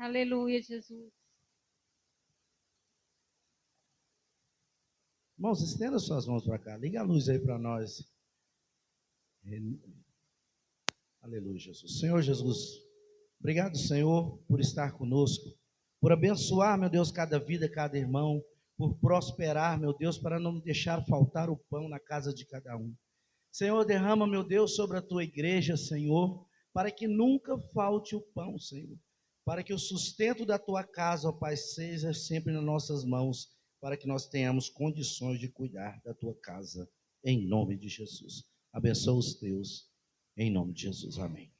Aleluia, Jesus. Irmãos, estenda suas mãos para cá. Liga a luz aí para nós. Aleluia, Jesus. Senhor Jesus, obrigado, Senhor, por estar conosco, por abençoar, meu Deus, cada vida, cada irmão, por prosperar, meu Deus, para não deixar faltar o pão na casa de cada um. Senhor, derrama, meu Deus, sobre a tua igreja, Senhor, para que nunca falte o pão, Senhor, para que o sustento da tua casa, ó Pai, seja sempre nas nossas mãos, para que nós tenhamos condições de cuidar da tua casa, em nome de Jesus. Abençoa os teus, em nome de Jesus. Amém.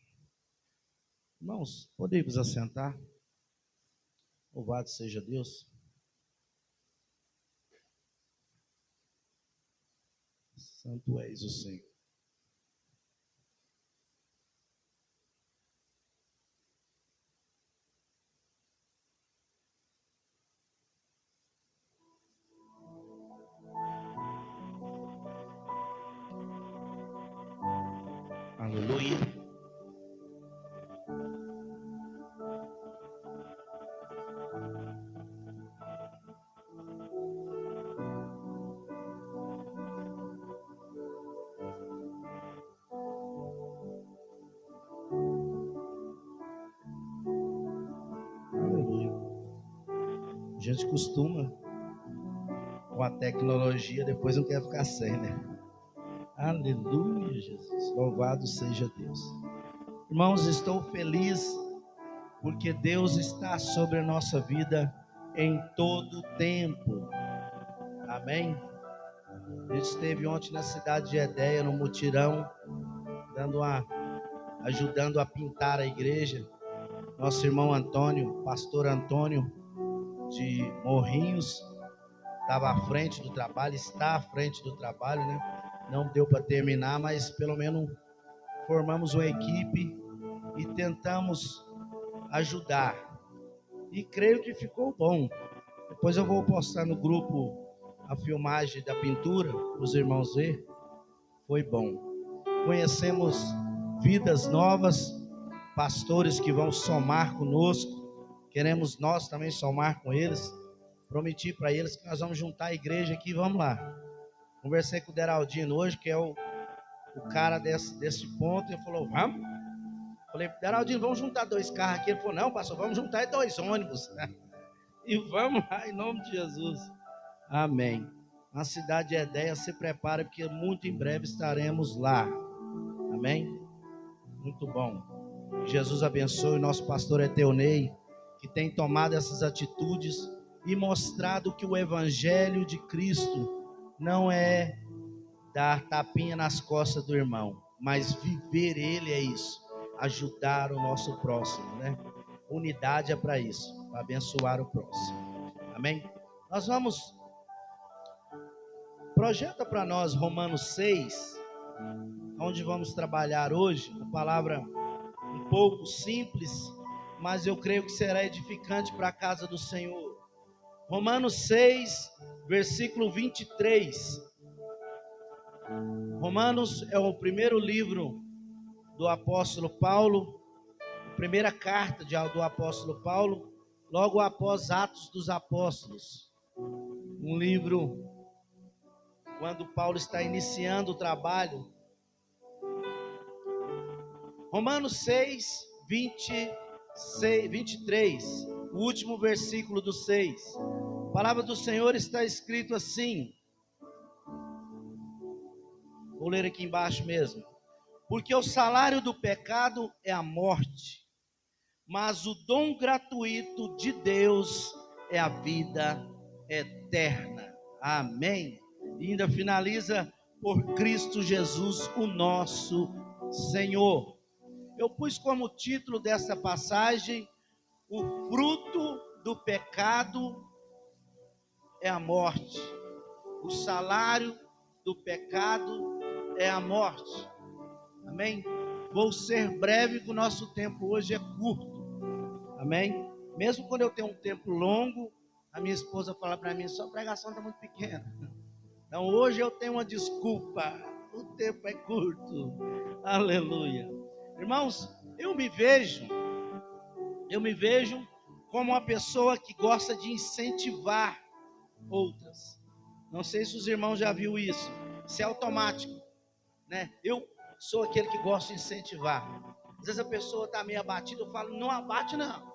Irmãos, podemos assentar? Louvado seja Deus. Santo és o Senhor. Aleluia. Aleluia. A gente costuma com a tecnologia, depois não quer ficar sem, né? Aleluia, Jesus. Louvado seja Deus. Irmãos, estou feliz porque Deus está sobre a nossa vida em todo o tempo. Amém? A gente esteve ontem na cidade de Edéia, no mutirão, ajudando a pintar a igreja. Nosso irmão Antônio, pastor Antônio de Morrinhos, estava à frente do trabalho, está à frente do trabalho, né? Não deu para terminar, mas pelo menos formamos uma equipe e tentamos ajudar. E creio que ficou bom. Depois eu vou postar no grupo a filmagem da pintura para os irmãos verem. Foi bom. Conhecemos vidas novas, pastores que vão somar conosco. Queremos nós também somar com eles. Prometi para eles que nós vamos juntar a igreja aqui. Vamos lá. Conversei com o Deraldino hoje, que é o cara desse ponto. Ele falou, vamos? Falei, Deraldino, vamos juntar 2 carros aqui. Ele falou, não, pastor, vamos juntar 2 ônibus. E vamos lá, em nome de Jesus. Amém. A cidade de Edéia, se prepara, porque muito em breve estaremos lá. Amém? Muito bom. Jesus abençoe o nosso pastor Eteonei, que tem tomado essas atitudes e mostrado que o evangelho de Cristo não é dar tapinha nas costas do irmão, mas viver ele é isso, ajudar o nosso próximo, né? Unidade é para isso, para abençoar o próximo. Amém? Nós vamos, projeta para nós Romanos 6, onde vamos trabalhar hoje, uma palavra um pouco simples, mas eu creio que será edificante para a casa do Senhor. Romanos 6, versículo 23. Romanos é o primeiro livro do apóstolo Paulo, a primeira carta do apóstolo Paulo, logo após Atos dos Apóstolos. Um livro, quando Paulo está iniciando o trabalho. Romanos 6, 23, o último versículo do 6. A palavra do Senhor está escrito assim. Vou ler aqui embaixo mesmo. Porque o salário do pecado é a morte, mas o dom gratuito de Deus é a vida eterna. Amém. E ainda finaliza, por Cristo Jesus, o nosso Senhor. Eu pus como título dessa passagem, o fruto do pecado é a morte. O salário do pecado é a morte. Amém? Vou ser breve, que o nosso tempo hoje é curto. Amém? Mesmo quando eu tenho um tempo longo, a minha esposa fala para mim, sua pregação está muito pequena. Então hoje eu tenho uma desculpa, o tempo é curto. Aleluia. Irmãos, eu me vejo como uma pessoa que gosta de incentivar outras. Não sei se os irmãos já viram isso. Isso é automático, né? Eu sou aquele que gosta de incentivar. Às vezes a pessoa está meio abatida, eu falo, não abate não.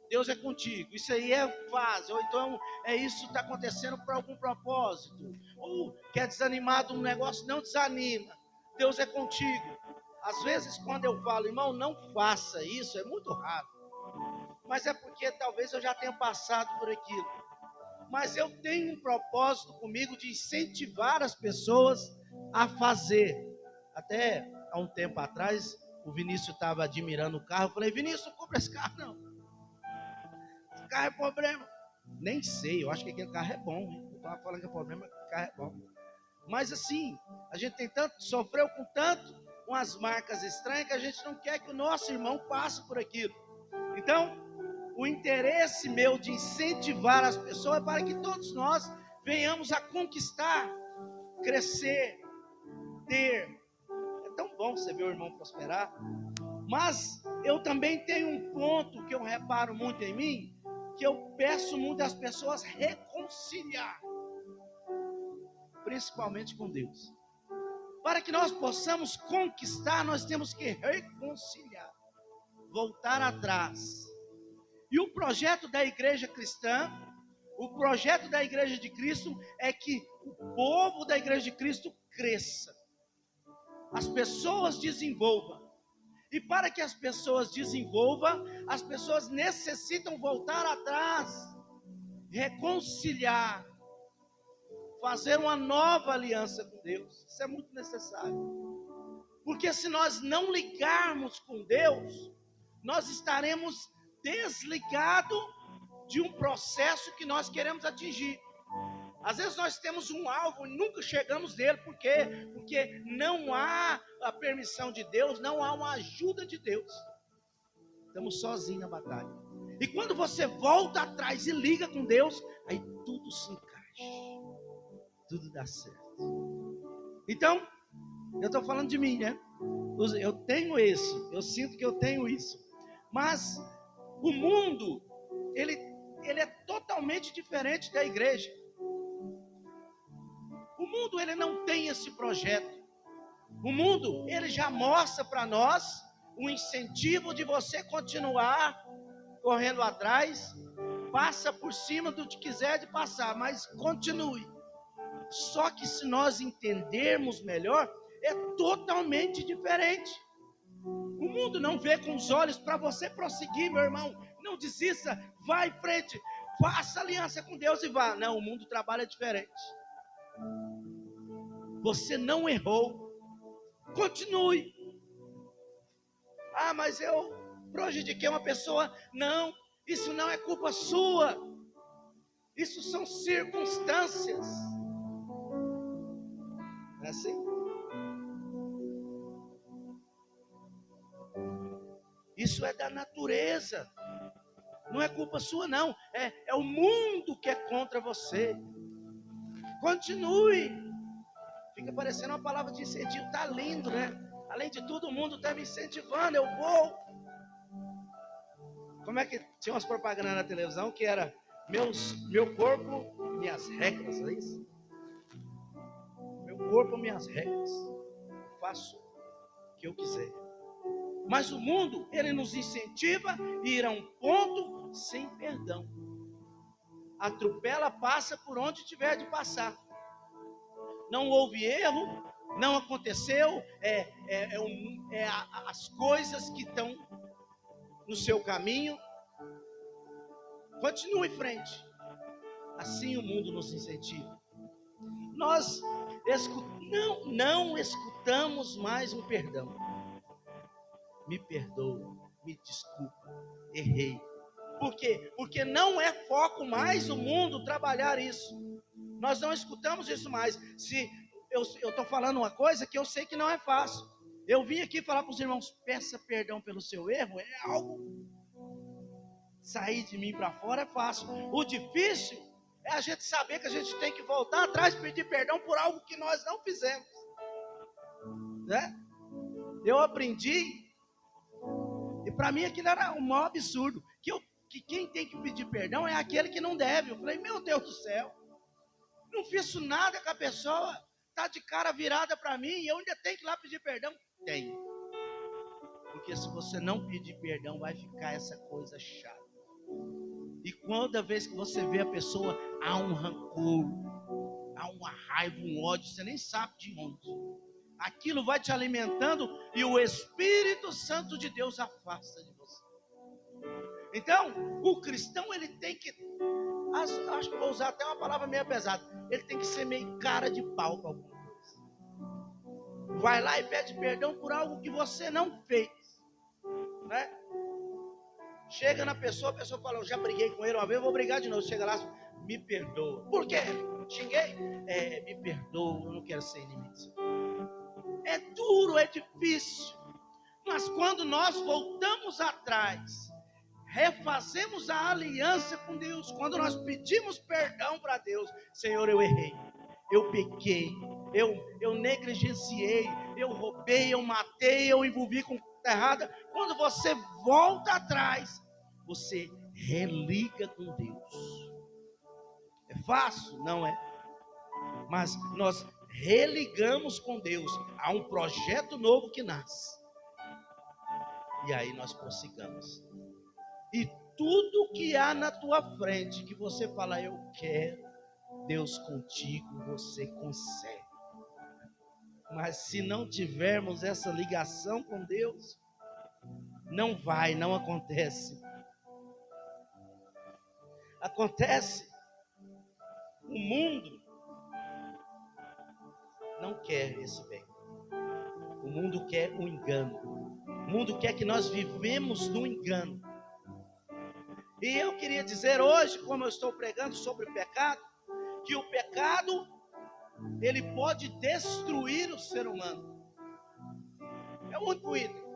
Deus é contigo. Isso aí é fase. Ou então é isso que está acontecendo por algum propósito. Ou quer desanimar de um negócio, não desanima. Deus é contigo. Às vezes quando eu falo, irmão, não faça isso, é muito raro. Mas é porque talvez eu já tenha passado por aquilo. Mas eu tenho um propósito comigo de incentivar as pessoas a fazer. Até há um tempo atrás, o Vinícius estava admirando o carro. Eu falei, Vinícius, não compra esse carro não. Esse carro é problema. Nem sei, eu acho que aquele carro é bom. Hein? Eu estava falando que é problema, que o carro é bom. Mas assim, a gente tem tanto, sofreu com tanto, com as marcas estranhas, que a gente não quer que o nosso irmão passe por aquilo. Então, o interesse meu de incentivar as pessoas é para que todos nós venhamos a conquistar, crescer, ter. É tão bom você ver o irmão prosperar. Mas eu também tenho um ponto que eu reparo muito em mim, que eu peço muito das pessoas reconciliar, principalmente com Deus. Para que nós possamos conquistar, nós temos que reconciliar, voltar atrás. E o projeto da igreja cristã, o projeto da igreja de Cristo é que o povo da igreja de Cristo cresça, as pessoas desenvolvam. E para que as pessoas desenvolvam, as pessoas necessitam voltar atrás, reconciliar, fazer uma nova aliança com Deus. Isso é muito necessário. Porque se nós não ligarmos com Deus, nós estaremos desligados de um processo que nós queremos atingir. Às vezes nós temos um alvo e nunca chegamos nele. Por quê? Porque não há a permissão de Deus, não há uma ajuda de Deus. Estamos sozinhos na batalha. E quando você volta atrás e liga com Deus, aí tudo se encaixa. Tudo dá certo. Então, eu estou falando de mim, né? Eu tenho isso, eu sinto que eu tenho isso. Mas o mundo, ele é totalmente diferente da igreja. O mundo, ele não tem esse projeto. O mundo, ele já mostra para nós o incentivo de você continuar correndo atrás, passa por cima do que quiser de passar, mas continue. Só que se nós entendermos melhor, é totalmente diferente. O mundo não vê com os olhos para você prosseguir, meu irmão. Não desista, vá em frente, faça aliança com Deus e vá. Não, o mundo trabalha diferente. Você não errou, continue. Ah, mas eu prejudiquei uma pessoa. Não, isso não é culpa sua. Isso são circunstâncias. Não é assim? Isso é da natureza. Não é culpa sua, não. É o mundo que é contra você. Continue. Fica parecendo uma palavra de incentivo. Tá lindo, né? Além de tudo, o mundo está me incentivando. Eu vou. Como é que tinha umas propagandas na televisão que era meu corpo, minhas regras, é isso? Meu corpo, minhas regras. Eu faço o que eu quiser. Mas o mundo, ele nos incentiva a ir a um ponto sem perdão. Atropela, passa por onde tiver de passar. Não houve erro, não aconteceu, as coisas que estão no seu caminho. Continue em frente. Assim o mundo nos incentiva. Nós não escutamos mais um perdão. Me perdoa, me desculpa, errei. Por quê? Porque não é foco mais o mundo trabalhar isso. Nós não escutamos isso mais. Se eu estou falando uma coisa que eu sei que não é fácil. Eu vim aqui falar para os irmãos, peça perdão pelo seu erro, é algo. Sair de mim para fora é fácil. O difícil é a gente saber que a gente tem que voltar atrás e pedir perdão por algo que nós não fizemos. Né? Eu aprendi, e para mim aquilo era um maior absurdo, que que quem tem que pedir perdão é aquele que não deve. Eu falei, meu Deus do céu, não fiz nada com a pessoa, está de cara virada para mim e eu ainda tenho que ir lá pedir perdão? Tem. Porque se você não pedir perdão, vai ficar essa coisa chata. E toda vez que você vê a pessoa, há um rancor, há uma raiva, um ódio, você nem sabe de onde. Aquilo vai te alimentando e o Espírito Santo de Deus afasta de você. Então, o cristão, ele tem que, acho que vou usar até uma palavra meio pesada, ele tem que ser meio cara de pau para alguma coisa. Vai lá e pede perdão por algo que você não fez, né? Chega na pessoa, a pessoa fala, eu já briguei com ele uma vez, eu vou brigar de novo. Chega lá, me perdoa. Por quê? Xinguei? Me perdoa, eu não quero ser inimigo. É duro, é difícil. Mas quando nós voltamos atrás, refazemos a aliança com Deus, quando nós pedimos perdão para Deus, Senhor, eu errei, eu pequei, eu negligenciei, eu roubei, eu matei, eu envolvi com coisa errada. Quando você volta atrás, você religa com Deus. É fácil? Não é. Mas nós religamos com Deus. Há um projeto novo que nasce. E aí nós prossigamos. E tudo que há na tua frente, que você fala, eu quero, Deus contigo, você consegue. Mas se não tivermos essa ligação com Deus, não acontece. Acontece. O mundo não quer esse bem. O mundo quer o engano. O mundo quer que nós vivemos no engano. E eu queria dizer hoje, como eu estou pregando sobre o pecado, que o pecado, ele pode destruir o ser humano. É o único item.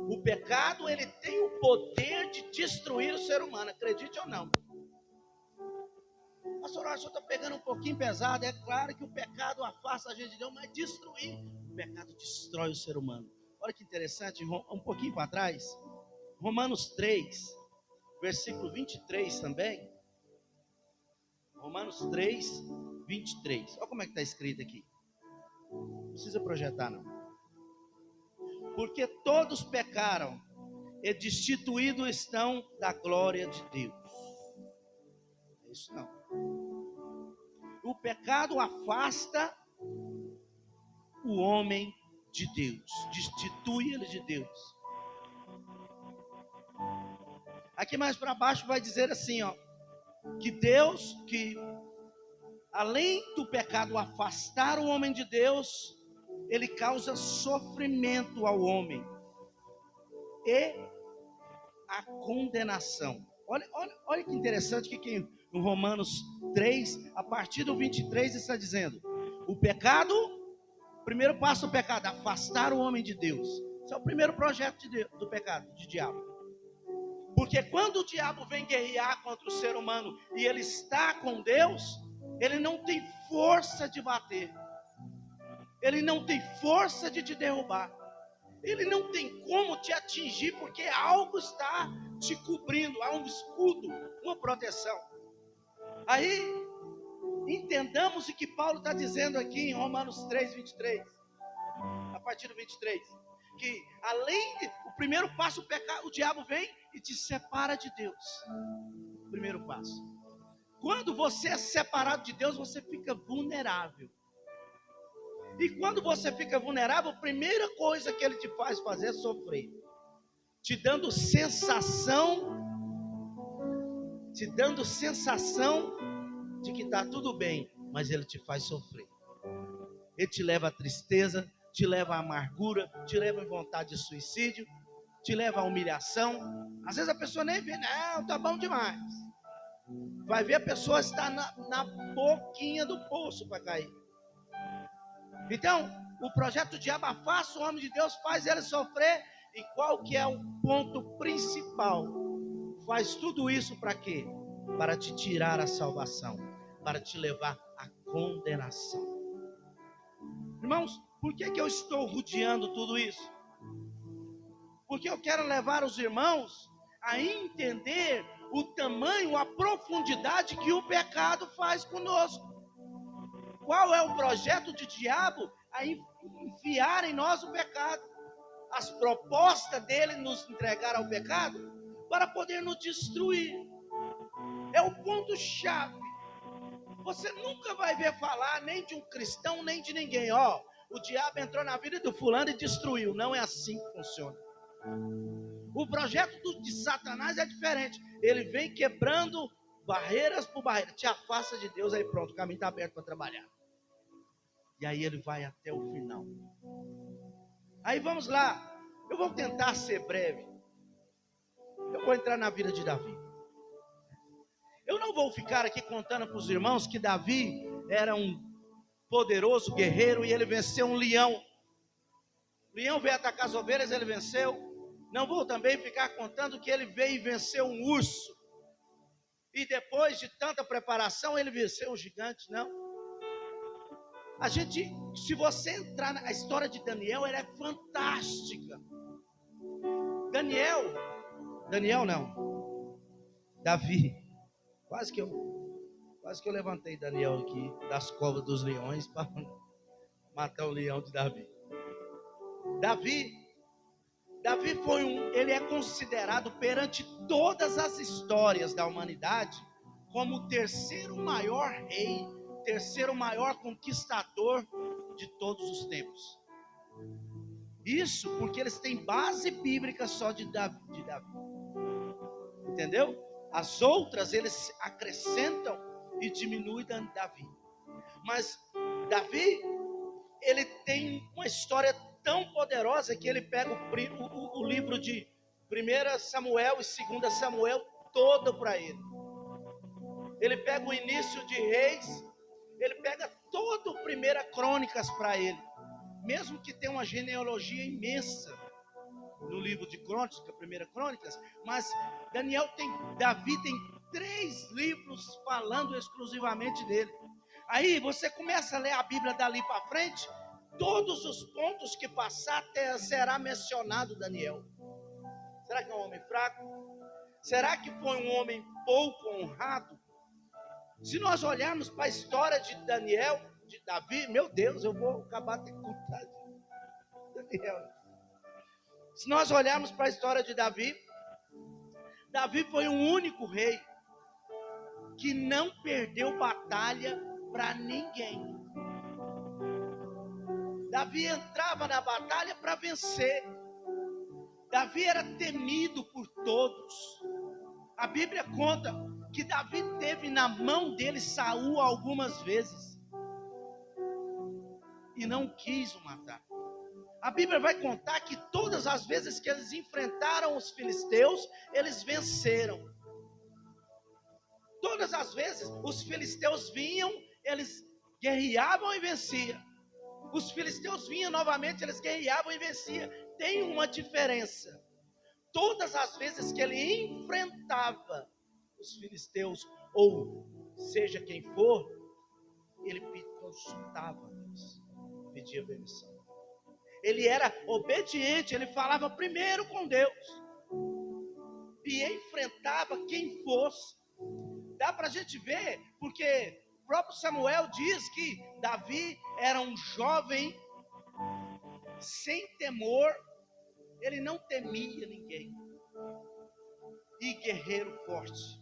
O pecado, ele tem o poder de destruir o ser humano, acredite ou não. Pastor, o senhor está pegando um pouquinho pesado. É claro que o pecado afasta a gente de Deus, mas destruir, o pecado destrói o ser humano. Olha que interessante, um pouquinho para trás, Romanos 3, versículo 23 também. Romanos 3, 23. Olha como é que está escrito aqui. Não precisa projetar, não. Porque todos pecaram e destituídos estão da glória de Deus. É isso não. O pecado afasta o homem de Deus, destitui ele de Deus. Aqui mais para baixo vai dizer assim, ó, que Deus, que além do pecado afastar o homem de Deus, ele causa sofrimento ao homem e a condenação. Olha que interessante que no Romanos 3, a partir do 23 está dizendo, o pecado, primeiro passo do pecado, afastar o homem de Deus. Esse é o primeiro projeto do pecado, de diabo. Porque quando o diabo vem guerrear contra o ser humano e ele está com Deus, ele não tem força de bater. Ele não tem força de te derrubar. Ele não tem como te atingir, porque algo está te cobrindo. Há um escudo, uma proteção. Aí, entendamos o que Paulo está dizendo aqui em Romanos 3, 23. A partir do 23. Que além o primeiro passo, o diabo vem e te separa de Deus. Primeiro passo. Quando você é separado de Deus, você fica vulnerável. E quando você fica vulnerável, a primeira coisa que ele te faz fazer é sofrer. Te dando sensação de que está tudo bem, mas ele te faz sofrer. Ele te leva à tristeza, te leva à amargura, te leva à vontade de suicídio, te leva à humilhação. Às vezes a pessoa nem vê, não, tá bom demais. Vai ver, a pessoa está na boquinha do poço para cair. Então, o projeto de afasta o homem de Deus, faz ele sofrer. E qual que é o ponto principal? Faz tudo isso para quê? Para te tirar a salvação, para te levar à condenação. Irmãos, por que eu estou rodeando tudo isso? Porque eu quero levar os irmãos a entender o tamanho, a profundidade que o pecado faz conosco. Qual é o projeto de diabo? A enfiar em nós o pecado. As propostas dele nos entregar ao pecado para poder nos destruir. É o ponto-chave. Você nunca vai ver falar nem de um cristão, nem de ninguém. O diabo entrou na vida do fulano e destruiu. Não é assim que funciona. O projeto de Satanás é diferente. Ele vem quebrando barreiras por barreira. Te afasta de Deus, aí pronto, o caminho está aberto para trabalhar. E aí ele vai até o final. Aí vamos lá. Eu vou tentar ser breve. Eu vou entrar na vida de Davi. Eu não vou ficar aqui contando para os irmãos que Davi era um poderoso guerreiro e ele venceu um leão. O leão veio atacar as ovelhas, ele venceu. Não vou também ficar contando que ele veio e venceu um urso. E depois de tanta preparação, ele venceu um gigante, não. Se você entrar na história de Daniel, ela é fantástica. Daniel não. Davi. Quase que eu levantei Daniel aqui das covas dos leões para matar o leão de Davi. Davi ele é considerado perante todas as histórias da humanidade como o terceiro maior rei, terceiro maior conquistador de todos os tempos. Isso porque eles têm base bíblica só de Davi. Entendeu? As outras eles acrescentam e diminuem Davi. Mas Davi, ele tem uma história tão poderosa que ele pega o livro de 1 Samuel e 2 Samuel todo para ele. Ele pega o início de Reis, ele pega todo 1 Crônicas para ele. Mesmo que tenha uma genealogia imensa no livro de Crônicas, 1 Crônicas, mas Davi tem 3 livros falando exclusivamente dele. Aí você começa a ler a Bíblia dali para frente, todos os pontos que passar será mencionado Daniel. Será que é um homem fraco? Será que foi um homem pouco honrado? Se nós olharmos para a história de Daniel, de Davi, meu Deus, eu vou acabar de contar de Daniel. Se nós olharmos para a história de Davi foi o único rei que não perdeu batalha para ninguém. Davi entrava na batalha para vencer. Davi era temido por todos. A Bíblia conta que Davi teve na mão dele Saul algumas vezes e não quis o matar. A Bíblia vai contar que todas as vezes que eles enfrentaram os filisteus, eles venceram. Todas as vezes os filisteus vinham, eles guerreavam e venciam. Os filisteus vinham novamente, eles guerreavam e venciam. Tem uma diferença. Todas as vezes que ele enfrentava os filisteus, ou seja quem for, ele consultava Deus, pedia permissão. Ele era obediente, ele falava primeiro com Deus e enfrentava quem fosse. Dá para a gente ver, porque o próprio Samuel diz que Davi era um jovem sem temor, ele não temia ninguém, e guerreiro forte.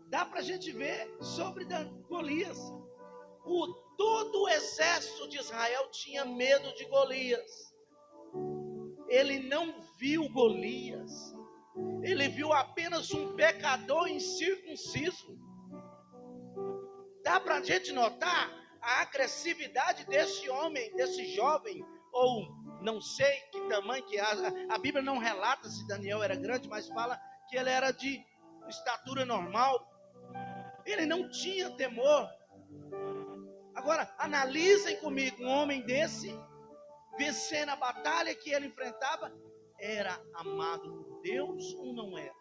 Dá para a gente ver sobre Golias. Todo o exército de Israel tinha medo de Golias. Ele não viu Golias. Ele viu apenas um pecador incircunciso. Dá para a gente notar a agressividade desse homem, desse jovem, ou não sei que tamanho que a Bíblia não relata se Daniel era grande, mas fala que ele era de estatura normal. Ele não tinha temor. Agora, analisem comigo, um homem desse, vencendo a batalha que ele enfrentava, era amado por Deus ou não era?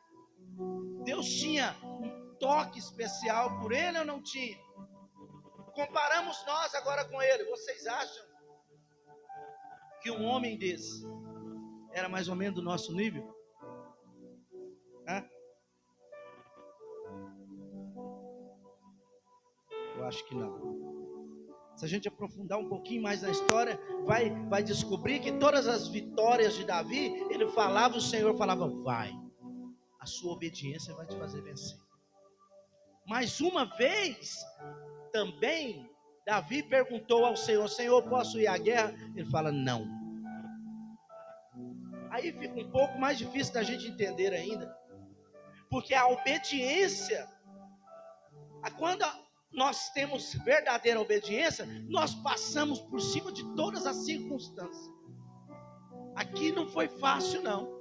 Deus tinha um toque especial por ele ou não tinha? Comparamos nós agora com ele. Vocês acham que um homem desse era mais ou menos do nosso nível? Hã? Eu acho que não. Se a gente aprofundar um pouquinho mais na história, vai descobrir que todas as vitórias de Davi, ele falava, o Senhor falava, vai, a sua obediência vai te fazer vencer. Mas uma vez, também, Davi perguntou ao Senhor, Senhor, posso ir à guerra? Ele fala, não. Aí fica um pouco mais difícil da gente entender ainda, porque a obediência, quando nós temos verdadeira obediência, nós passamos por cima de todas as circunstâncias. Aqui não foi fácil não.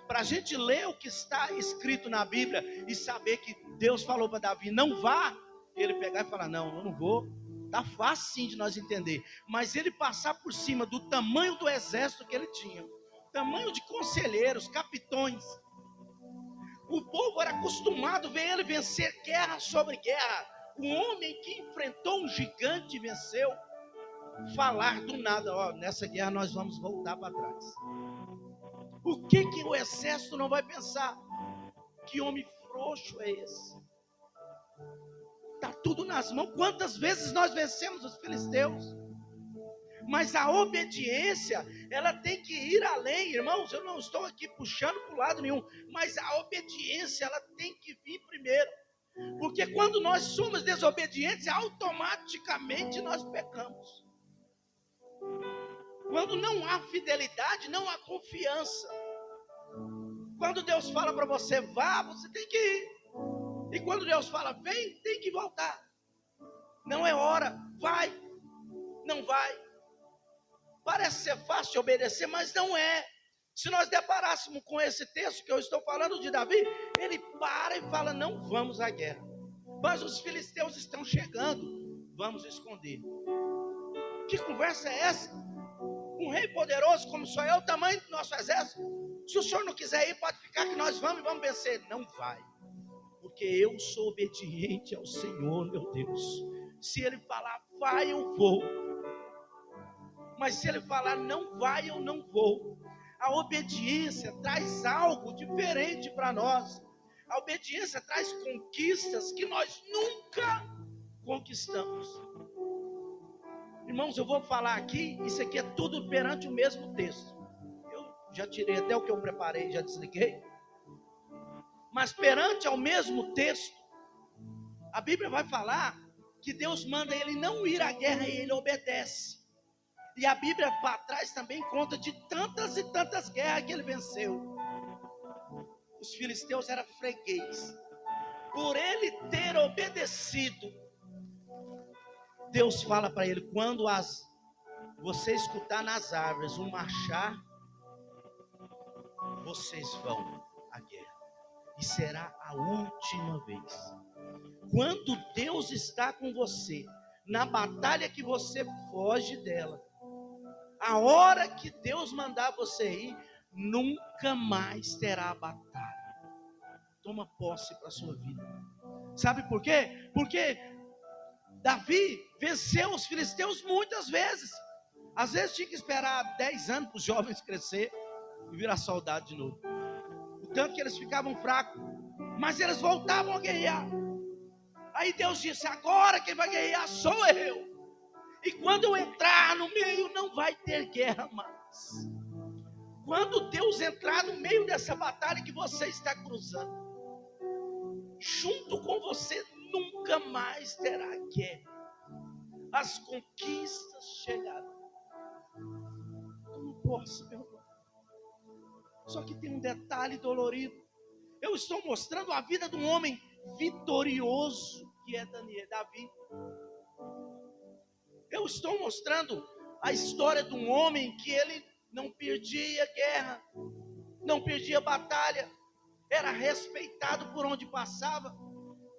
Para a gente ler o que está escrito na Bíblia e saber que Deus falou para Davi, não vá, ele pegar e falar, não, eu não vou. Tá fácil sim de nós entender, mas ele passar por cima do tamanho do exército que ele tinha, tamanho de conselheiros, capitões. O povo era acostumado a ver ele vencer guerra sobre guerra. O homem que enfrentou um gigante e venceu, falar do nada, ó, nessa guerra nós vamos voltar para trás. O que o exército não vai pensar? Que homem frouxo é esse? Está tudo nas mãos. Quantas vezes nós vencemos os filisteus? Mas a obediência, ela tem que ir além, irmãos. Eu não estou aqui puxando para o lado nenhum, mas a obediência, ela tem que vir primeiro. Porque quando nós somos desobedientes, automaticamente nós pecamos. Quando não há fidelidade, não há confiança. Quando Deus fala para você, vá, você tem que ir. E quando Deus fala, vem, tem que voltar. Não é hora, vai, não vai. Parece ser fácil de obedecer, mas não é. Se nós deparássemos com esse texto que eu estou falando de Davi, ele para e fala, não vamos à guerra. Mas os filisteus estão chegando, vamos esconder. Que conversa é essa? Um rei poderoso como sou eu, o tamanho do nosso exército. Se o senhor não quiser ir, pode ficar que nós vamos e vamos vencer. Não vai. Porque eu sou obediente ao Senhor, meu Deus. Se Ele falar, vai, eu vou. Mas se Ele falar, não vai, eu não vou. A obediência traz algo diferente para nós. A obediência traz conquistas que nós nunca conquistamos. Irmãos, eu vou falar aqui, isso aqui é tudo perante o mesmo texto. Eu já tirei até o que eu preparei, já desliguei. Mas perante ao mesmo texto, a Bíblia vai falar que Deus manda ele não ir à guerra e ele obedece. E a Bíblia para trás também conta de tantas e tantas guerras que ele venceu. Os filisteus eram freguês. Por ele ter obedecido, Deus fala para ele, quando você escutar nas árvores um marchar, vocês vão à guerra. E será a última vez. Quando Deus está com você, na batalha que você foge dela, a hora que Deus mandar você ir, nunca mais terá batalha. Toma posse para a sua vida. Sabe por quê? Porque Davi venceu os filisteus muitas vezes. Às vezes tinha que esperar 10 anos para os jovens crescer e virar soldado de novo. O tanto que eles ficavam fracos, mas eles voltavam a guerrear. Aí Deus disse, agora quem vai guerrear sou eu. E quando eu entrar no meio, não vai ter guerra mais. Quando Deus entrar no meio dessa batalha que você está cruzando, junto com você, nunca mais terá guerra. As conquistas chegarão. Como posso, meu irmão? Só que tem um detalhe dolorido. Eu estou mostrando a vida de um homem vitorioso, que é Davi. Eu estou mostrando a história de um homem que ele não perdia guerra, não perdia batalha, era respeitado por onde passava,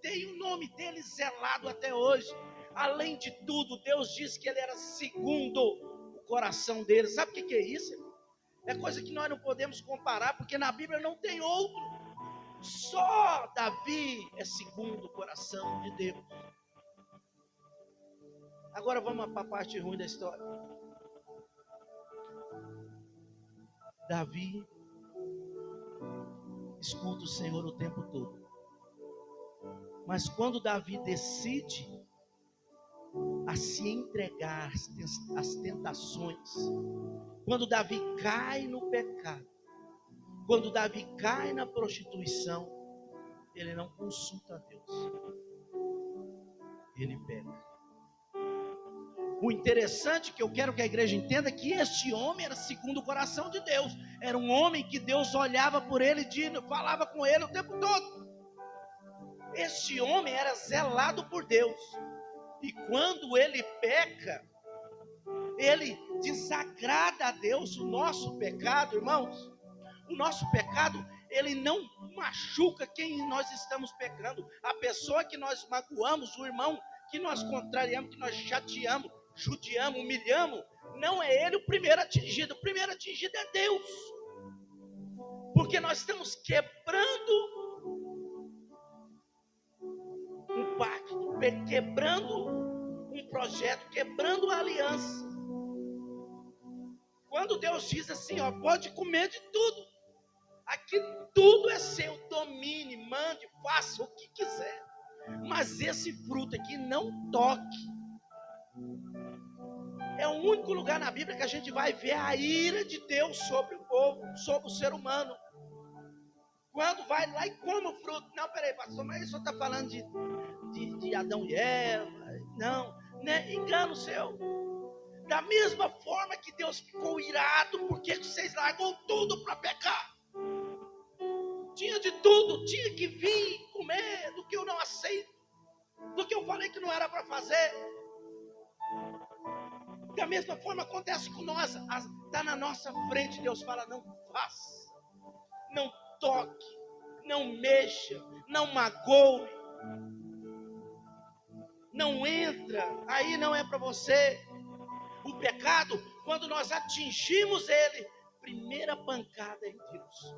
tem o nome dele zelado até hoje. Além de tudo, Deus disse que ele era segundo o coração dele. Sabe o que é isso? É coisa que nós não podemos comparar, porque na Bíblia não tem outro. Só Davi é segundo o coração de Deus. Agora vamos para a parte ruim da história. Davi escuta o Senhor o tempo todo. Mas quando Davi decide a se entregar às tentações, quando Davi cai no pecado, quando Davi cai na prostituição, ele não consulta a Deus, ele peca. O interessante que eu quero que a igreja entenda é que este homem era segundo o coração de Deus. Era um homem que Deus olhava por ele e falava com ele o tempo todo. Este homem era zelado por Deus. E quando ele peca, ele desagrada a Deus. O nosso pecado, irmãos, o nosso pecado, ele não machuca quem nós estamos pecando. A pessoa que nós magoamos, o irmão que nós contrariamos, que nós chateamos, judiamos, humilhamos, não é ele o primeiro atingido é Deus. Porque nós estamos quebrando um pacto, quebrando um projeto, quebrando uma aliança. Quando Deus diz assim, ó, pode comer de tudo, aqui tudo é seu, domine, mande, faça o que quiser, mas esse fruto aqui não toque. É o único lugar na Bíblia que a gente vai ver a ira de Deus sobre o povo, sobre o ser humano. Quando vai lá e come o fruto. Não, peraí, pastor, mas isso está falando de Adão e Eva. Não, né? Engano seu. Da mesma forma que Deus ficou irado, porque vocês largam tudo para pecar. Tinha de tudo, tinha que vir comer do que eu não aceito, do que eu falei que não era para fazer. Da mesma forma acontece com nós, está na nossa frente, Deus fala, não faça, não toque, não mexa, não magoe, não entra, aí não é para você. O pecado, quando nós atingimos ele, primeira pancada é em Deus.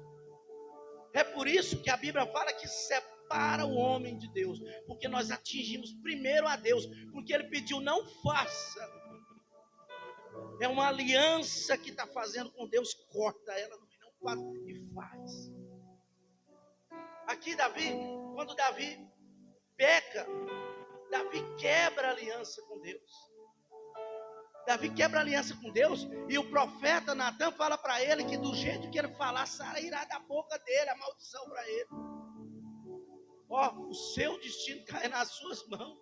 É por isso que a Bíblia fala que separa o homem de Deus, porque nós atingimos primeiro a Deus, porque ele pediu, não faça. É uma aliança que está fazendo com Deus, corta ela, não faz, e faz. Aqui Davi, quando Davi peca, Davi quebra a aliança com Deus. Davi quebra a aliança com Deus, e o profeta Natan fala para ele que do jeito que ele falar, sairá da boca dele a maldição para ele. Ó, o seu destino cai nas suas mãos.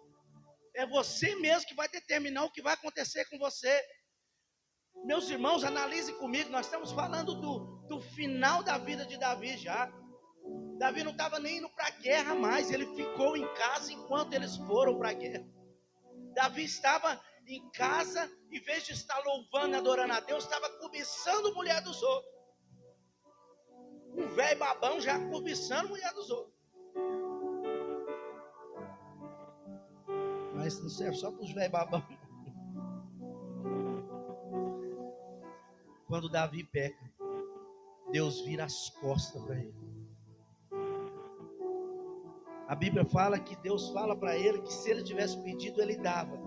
É você mesmo que vai determinar o que vai acontecer com você. Meus irmãos, analisem comigo, nós estamos falando do final da vida de Davi já. Davi não estava nem indo para a guerra mais, ele ficou em casa enquanto eles foram para a guerra. Davi estava em casa, em vez de estar louvando e adorando a Deus, estava cobiçando a mulher dos outros. Um velho babão já cobiçando a mulher dos outros. Mas não serve só para os velhos babão. Quando Davi peca, Deus vira as costas para ele. A Bíblia fala que Deus fala para ele que se ele tivesse pedido, ele dava.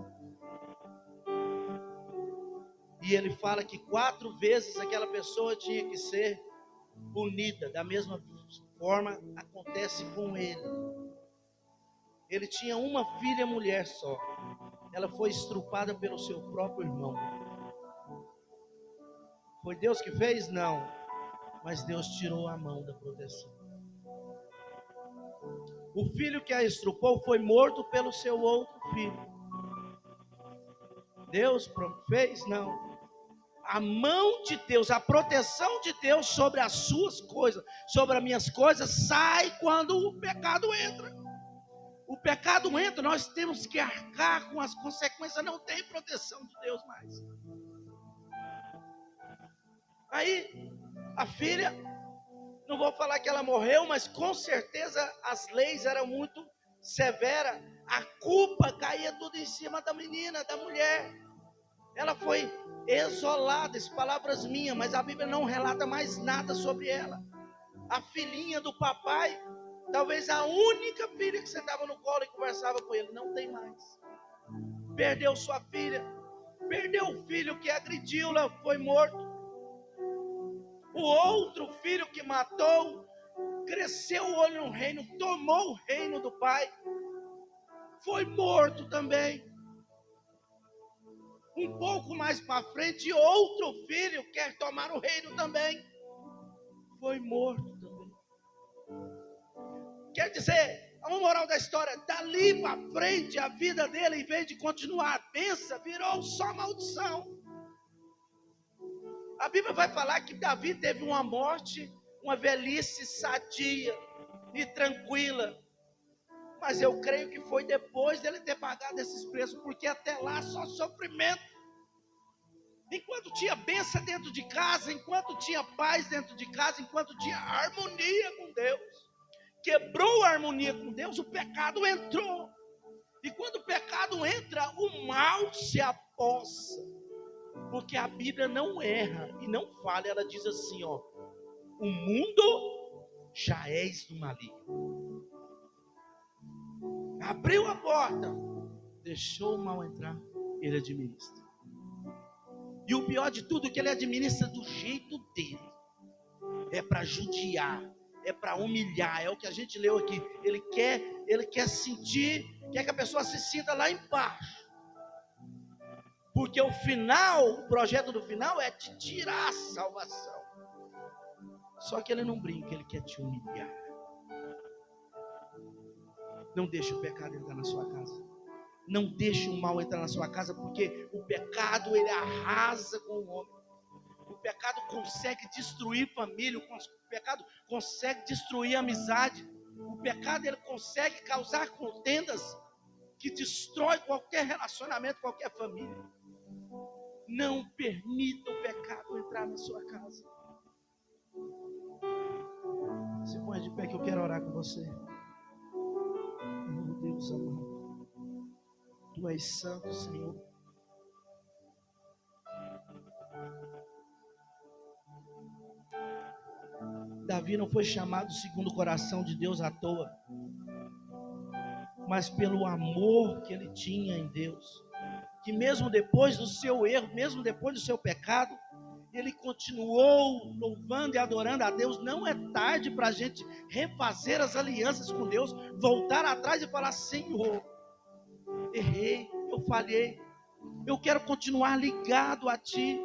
E ele fala que 4 vezes aquela pessoa tinha que ser punida. Da mesma forma acontece com ele. Ele tinha uma filha mulher só. Ela foi estrupada pelo seu próprio irmão. Foi Deus que fez? Não. Mas Deus tirou a mão da proteção. O filho que a estrupou foi morto pelo seu outro filho. Deus fez? Não. A mão de Deus, a proteção de Deus sobre as suas coisas, sobre as minhas coisas, sai quando o pecado entra. O pecado entra, nós temos que arcar com as consequências, não tem proteção de Deus mais. Aí, a filha, não vou falar que ela morreu, mas com certeza as leis eram muito severas. A culpa caía tudo em cima da menina, da mulher. Ela foi exolada, essas palavras minhas, mas a Bíblia não relata mais nada sobre ela. A filhinha do papai, talvez a única filha que sentava no colo e conversava com ele, não tem mais. Perdeu sua filha, perdeu o filho que agrediu-la, foi morto. O outro filho que matou, cresceu o olho no reino, tomou o reino do pai, foi morto também. Um pouco mais para frente, outro filho quer tomar o reino também, foi morto também. Quer dizer, a moral da história, dali para frente, a vida dele, em vez de continuar a bênção, virou só maldição. A Bíblia vai falar que Davi teve uma morte, uma velhice sadia e tranquila. Mas eu creio que foi depois dele ter pagado esses preços, porque até lá só sofrimento. Enquanto tinha bênção dentro de casa, enquanto tinha paz dentro de casa, enquanto tinha harmonia com Deus, quebrou a harmonia com Deus, o pecado entrou. E quando o pecado entra, o mal se apossa. Porque a Bíblia não erra e não falha, ela diz assim, ó: o mundo já és do maligno. Abriu a porta, deixou o mal entrar, ele administra. E o pior de tudo é que ele administra do jeito dele. É para judiar, é para humilhar, é o que a gente leu aqui. Ele quer sentir, quer que a pessoa se sinta lá embaixo. Porque o final, o projeto do final é te tirar a salvação. Só que ele não brinca, ele quer te humilhar. Não deixe o pecado entrar na sua casa. Não deixe o mal entrar na sua casa, porque o pecado, ele arrasa com o homem. O pecado consegue destruir família, o pecado consegue destruir amizade. O pecado, ele consegue causar contendas que destrói qualquer relacionamento, qualquer família. Não permita o pecado entrar na sua casa. Se põe de pé que eu quero orar com você. Meu Deus amado, Tu és santo, Senhor. Davi não foi chamado segundo o coração de Deus à toa, mas pelo amor que ele tinha em Deus. Que mesmo depois do seu erro, mesmo depois do seu pecado, ele continuou louvando e adorando a Deus. Não é tarde para a gente refazer as alianças com Deus, voltar atrás e falar: Senhor, errei, eu falhei, eu quero continuar ligado a Ti.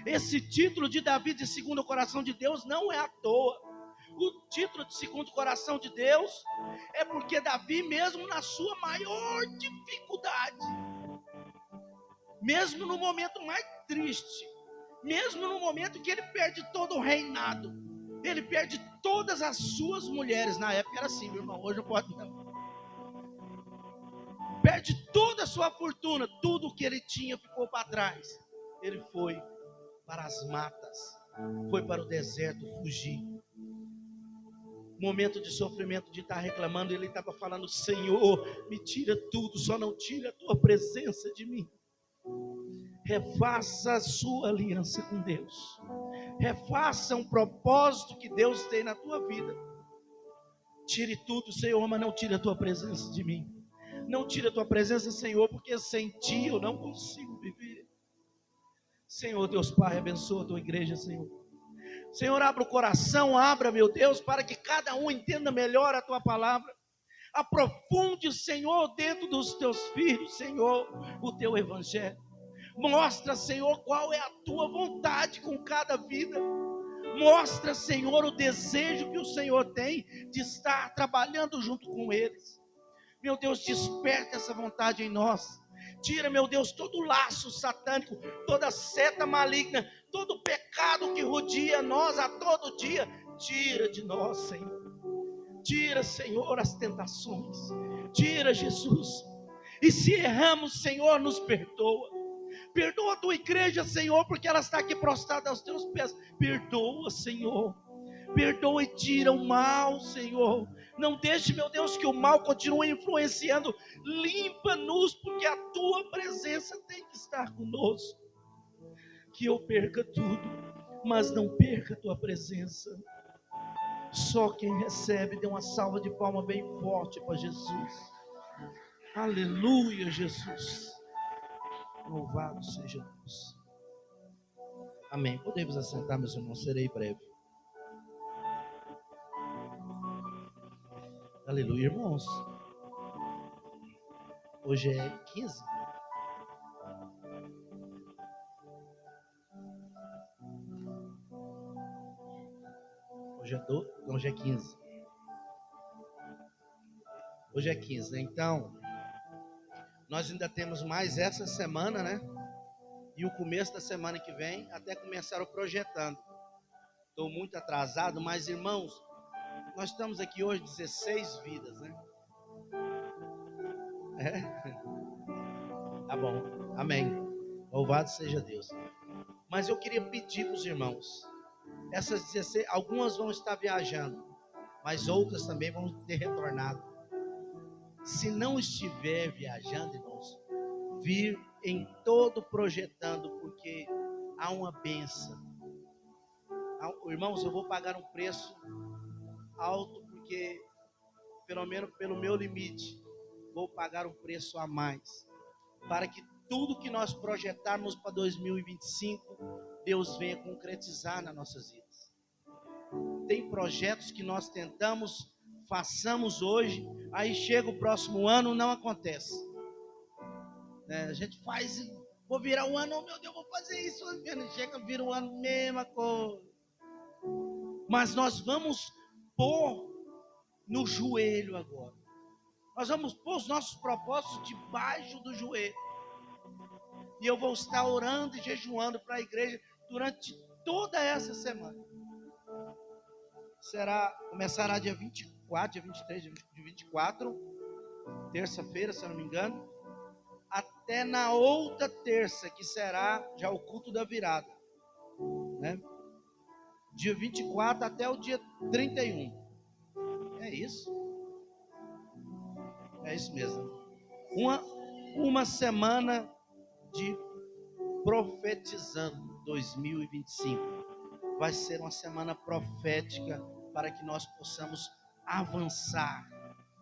Esse título de Davi de segundo o coração de Deus não é à toa. O título de segundo o coração de Deus é porque Davi, mesmo na sua maior dificuldade, mesmo no momento mais triste, mesmo no momento que ele perde todo o reinado, ele perde todas as suas mulheres. Na época era assim, meu irmão, hoje não pode não. Perde toda a sua fortuna, tudo o que ele tinha ficou para trás. Ele foi para as matas, foi para o deserto fugir. Momento de sofrimento, de estar reclamando, ele estava falando: Senhor, me tira tudo, só não tira a tua presença de mim. Refaça a sua aliança com Deus, refaça um propósito que Deus tem na tua vida. Tire tudo, Senhor, mas não tire a tua presença de mim. Não tire a tua presença, Senhor, porque sem ti eu não consigo viver. Senhor Deus Pai, abençoa a tua igreja, Senhor. Senhor, abra o coração, abra, meu Deus, para que cada um entenda melhor a tua palavra. Aprofunde, Senhor, dentro dos teus filhos, Senhor, o teu evangelho. Mostra, Senhor, qual é a tua vontade com cada vida. Mostra, Senhor, o desejo que o Senhor tem de estar trabalhando junto com eles. Meu Deus, desperta essa vontade em nós. Tira, meu Deus, todo laço satânico, toda seta maligna, todo pecado que rodeia nós a todo dia. Tira de nós, Senhor. Tira, Senhor, as tentações. Tira, Jesus. E se erramos, Senhor, nos perdoa. Perdoa a tua igreja, Senhor, porque ela está aqui prostrada aos teus pés. Perdoa, Senhor. Perdoa e tira o mal, Senhor. Não deixe, meu Deus, que o mal continue influenciando. Limpa-nos, porque a tua presença tem que estar conosco. Que eu perca tudo, mas não perca a tua presença. Só quem recebe, dê uma salva de palmas bem forte para Jesus. Aleluia, Jesus. Louvado seja Deus. Amém. Podemos assentar, meus irmãos, serei breve. Aleluia, irmãos. Hoje é 15. Hoje é 15. Hoje é 15, né? Então, nós ainda temos mais essa semana, né? E o começo da semana que vem, até começaram projetando. Estou muito atrasado, mas irmãos, nós estamos aqui hoje 16 vidas, né? É? Tá bom, amém. Louvado seja Deus. Mas eu queria pedir para os irmãos, essas 16, algumas vão estar viajando, mas outras também vão ter retornado. Se não estiver viajando, irmãos, vir em todo projetando, porque há uma bênção. Irmãos, eu vou pagar um preço alto, porque pelo menos pelo meu limite, vou pagar um preço a mais, para que tudo que nós projetarmos para 2025, Deus venha concretizar nas nossas vidas. Tem projetos que nós tentamos, façamos hoje, aí chega o próximo ano, não acontece. A gente faz, vou virar o ano, oh, meu Deus, vou fazer isso, chega, vira o ano, mesma coisa. Mas nós vamos pôr no joelho agora. Nós vamos pôr os nossos propósitos debaixo do joelho. E eu vou estar orando e jejuando para a igreja durante toda essa semana. Começará dia 24, dia 23, dia 24, terça-feira, se eu não me engano, até na outra terça, que será já o culto da virada, né? Dia 24 até o dia 31. É isso? É isso mesmo. Uma semana de profetizando 2025. Vai ser uma semana profética para que nós possamos avançar,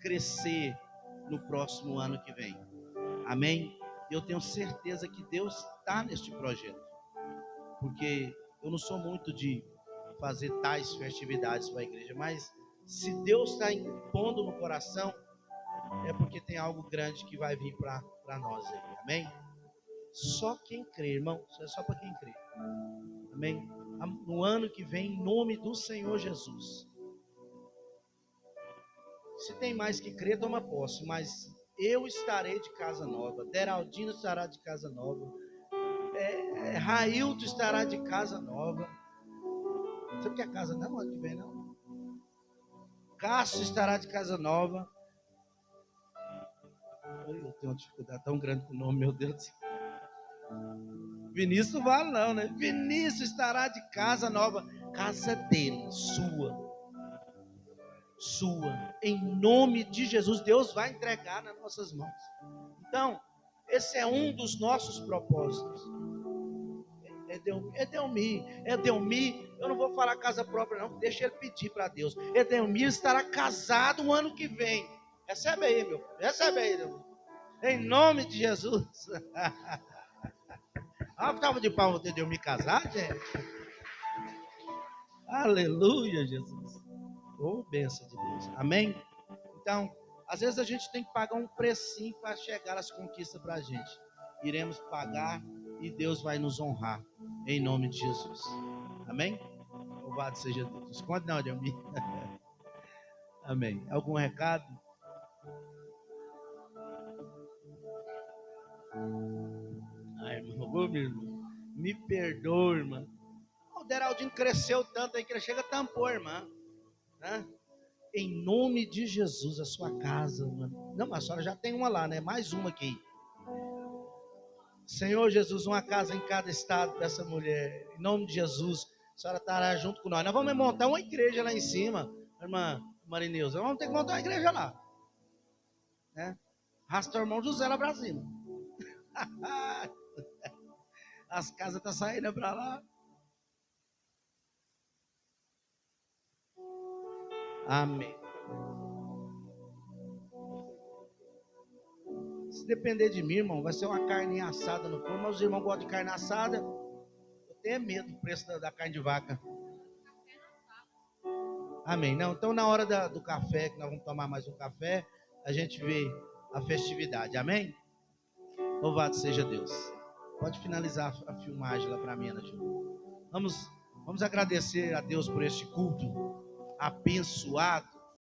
crescer no próximo ano que vem. Amém? Eu tenho certeza que Deus está neste projeto, porque eu não sou muito de fazer tais festividades para a igreja, mas se Deus está impondo no coração, é porque tem algo grande que vai vir para nós aí. Amém? Só quem crê, irmão, é só para quem crê. Amém? No ano que vem, em nome do Senhor Jesus. Se tem mais que crer, toma posse. Mas eu estarei de casa nova. Deraldino estará de casa nova. Raildo estará de casa nova. Você não quer casa não ano que vem, não? Cássio estará de casa nova. Eu tenho uma dificuldade tão grande com o nome, meu Deus do céu. Vinícius não vale não, né? Vinícius estará de casa nova. Casa dele, sua, em nome de Jesus. Deus vai entregar nas nossas mãos. Então, esse é um dos nossos propósitos. Edelmir, eu não vou falar casa própria não, deixa ele pedir para Deus. Edelmir estará casado o ano que vem. Recebe aí, meu filho, recebe aí, Edelmir. Em nome de Jesus. Estava de pau de Edelmir casar, gente. Aleluia, Jesus. Bênção de Deus. Amém? Então, às vezes a gente tem que pagar um precinho para chegar às conquistas para a gente. Iremos pagar e Deus vai nos honrar. Em nome de Jesus. Amém? Louvado seja Deus. Esconde não, Adelmir. Amém. Algum recado? Ai, irmão, meu irmão. Me perdoa, irmã. O Deraldinho cresceu tanto aí que ele chega a tampou, irmã. Né? Em nome de Jesus, a sua casa. Mano. Não, mas a senhora já tem uma lá, né? Mais uma aqui. Senhor Jesus, uma casa em cada estado dessa mulher. Em nome de Jesus, a senhora estará junto com nós. Nós vamos montar uma igreja lá em cima, irmã Marineuza. Vamos ter que montar uma igreja lá. Né? Arrasta o irmão José lá para cima. As casas estão saindo para lá. Amém. Se depender de mim, irmão, vai ser uma carne assada no forno. Mas os irmãos gostam de carne assada. Eu tenho medo do preço da carne de vaca. Amém. Não, então na hora do café, que nós vamos tomar mais um café, a gente vê a festividade. Amém? Louvado seja Deus. Pode finalizar a filmagem lá para mim, Ana Júlia. Vamos agradecer a Deus por este culto abençoado.